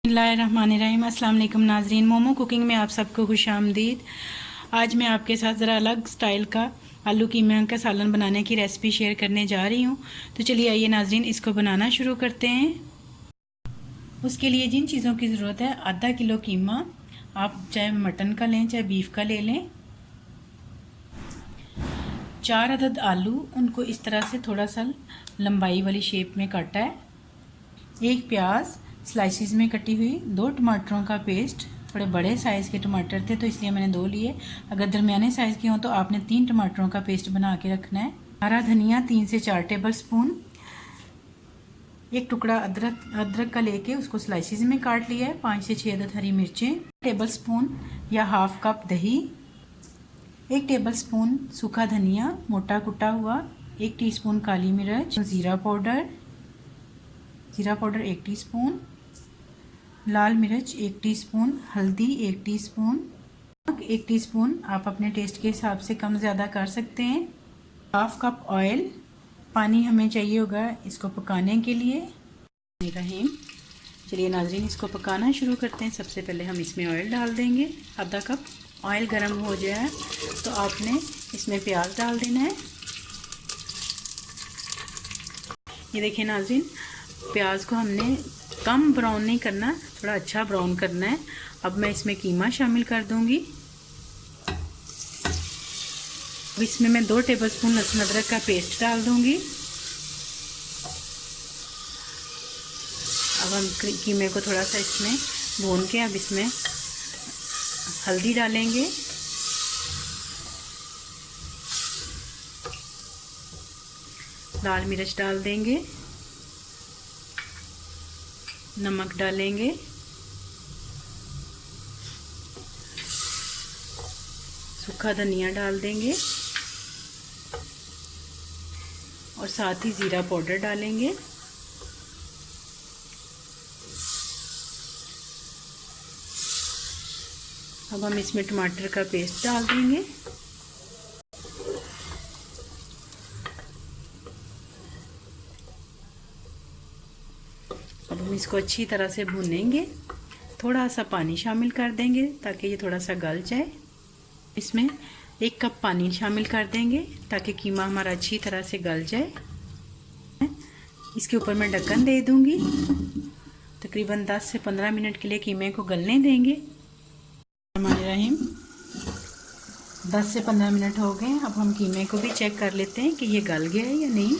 बिस्मिल्लाहिर्रहमानिर्रहीम। अस्सलाम वालेकुम नाज़रीन, मोमो कुकिंग में आप सबको खुश आमदीद। आज मैं आपके साथ ज़रा अलग स्टाइल का आलू कीमा का सालन बनाने की रेसिपी शेयर करने जा रही हूँ। तो चलिए आइए नाज़रीन, इसको बनाना शुरू करते हैं। उसके लिए जिन चीज़ों की ज़रूरत है, आधा किलो कीमा, आप चाहे मटन का लें चाहे बीफ का ले लें। 4 अदद आलू, उनको इस तरह से थोड़ा सा लंबाई वाली शेप में काटा है। 1 प्याज स्लाइसिस में कटी हुई, 2 टमाटरों का पेस्ट, थोड़े बड़े साइज़ के टमाटर थे तो इसलिए मैंने 2 लिए। अगर दरमियाने साइज़ के हों तो आपने 3 टमाटरों का पेस्ट बना के रखना है। हरा धनिया 3 से 4 टेबल स्पून। 1 टुकड़ा अदरक का लेके उसको स्लाइसिस में काट लिया है। 5 से 6 अदद हरी मिर्चें, टेबल स्पून या हाफ कप दही, 1 टेबल स्पून सूखा धनिया मोटा कुटा हुआ, 1 टीस्पून काली मिर्च, ज़ीरा पाउडर 1 टीस्पून, लाल मिर्च 1 टीस्पून, हल्दी 1 टीस्पून, 1 टीस्पून, आप अपने टेस्ट के हिसाब से कम ज़्यादा कर सकते हैं। Half cup oil. पानी हमें चाहिए होगा इसको पकाने के लिए। रहीम, चलिए नाज़रीन, इसको पकाना शुरू करते हैं। सबसे पहले हम इसमें ऑयल डाल देंगे, आधा कप। ऑयल गर्म हो जाए तो आपने इसमें प्याज डाल देना है। ये देखिए नाज़रीन, प्याज को हमने कम ब्राउन नहीं करना, थोड़ा अच्छा ब्राउन करना है। अब मैं इसमें कीमा शामिल कर दूंगी। अब इसमें मैं 2 टेबलस्पून लहसुन अदरक का पेस्ट डाल दूंगी। अब हम कीमे को थोड़ा सा इसमें भून के अब इसमें हल्दी डालेंगे, लाल मिर्च डाल देंगे, नमक डालेंगे, सूखा धनिया डाल देंगे और साथ ही ज़ीरा पाउडर डालेंगे। अब हम इसमें टमाटर का पेस्ट डाल देंगे। अब हम इसको अच्छी तरह से भूनेंगे। थोड़ा सा पानी शामिल कर देंगे ताकि ये थोड़ा सा गल जाए। इसमें 1 कप पानी शामिल कर देंगे ताकि कीमा हमारा अच्छी तरह से गल जाए। इसके ऊपर मैं ढक्कन दे दूंगी। तकरीबन 10 से 15 मिनट के लिए कीमे को गलने देंगे। रहीम, 10 से 15 मिनट हो गए। अब हम कीमे को भी चेक कर लेते हैं कि ये गल गया है या नहीं।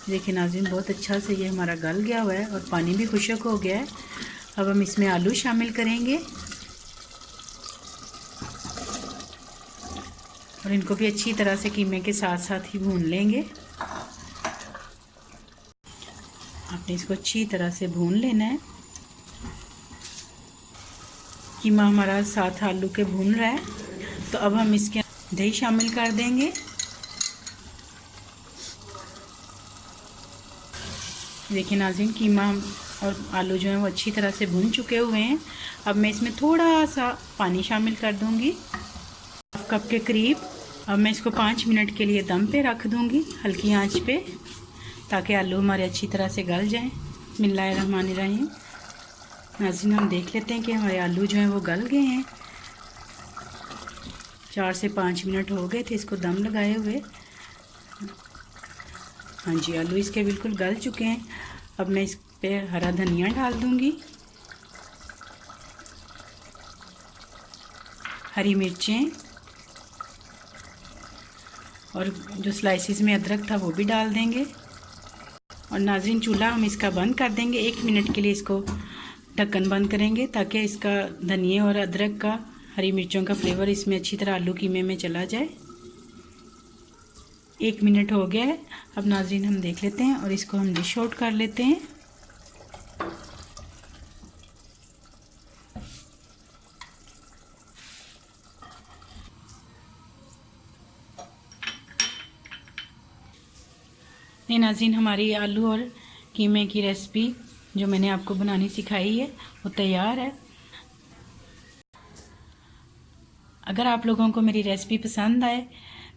देखिए नाज़रीन, बहुत अच्छा से ये हमारा गल गया हुआ है और पानी भी खुश्क हो गया है। अब हम इसमें आलू शामिल करेंगे और इनको भी अच्छी तरह से कीमे के साथ साथ ही भून लेंगे। आपने इसको अच्छी तरह से भून लेना है। कीमा हमारा साथ आलू के भून रहा है तो अब हम इसके दही शामिल कर देंगे। देखिए नाज़रीन, कीमा और आलू जो है वो अच्छी तरह से भून चुके हुए हैं। अब मैं इसमें थोड़ा सा पानी शामिल कर दूंगी, हाफ कप के करीब। अब मैं इसको 5 मिनट के लिए दम पे रख दूंगी, हल्की आंच पे, ताकि आलू हमारे अच्छी तरह से गल जाएं। बिस्मिल्लाहिर्रहमानिर्रहीम। नाज़रीन, हम देख लेते हैं कि हमारे आलू जो हैं वो गल गए हैं। 4 से 5 मिनट हो गए थे इसको दम लगाए हुए। हाँ जी, आलू इसके बिल्कुल गल चुके हैं। अब मैं इस पे हरा धनिया डाल दूंगी, हरी मिर्चें और जो स्लाइसिस में अदरक था वो भी डाल देंगे। और नाज़रीन, चूल्हा हम इसका बंद कर देंगे। 1 मिनट के लिए इसको ढक्कन बंद करेंगे ताकि इसका धनिया और अदरक का, हरी मिर्चों का फ्लेवर इसमें अच्छी तरह आलू कीमे में चला जाए। 1 मिनट हो गया है। अब नाज़रीन, हम देख लेते हैं और इसको हम डिश आउट कर लेते हैं। नहीं नाज़रीन, हमारी आलू और कीमे की रेसिपी जो मैंने आपको बनानी सिखाई है वो तैयार है। अगर आप लोगों को मेरी रेसिपी पसंद आए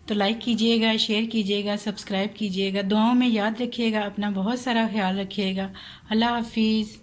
तो लाइक कीजिएगा, शेयर कीजिएगा, सब्सक्राइब कीजिएगा। दुआओं में याद रखिएगा, अपना बहुत सारा ख्याल रखिएगा। अल्लाह हाफिज़।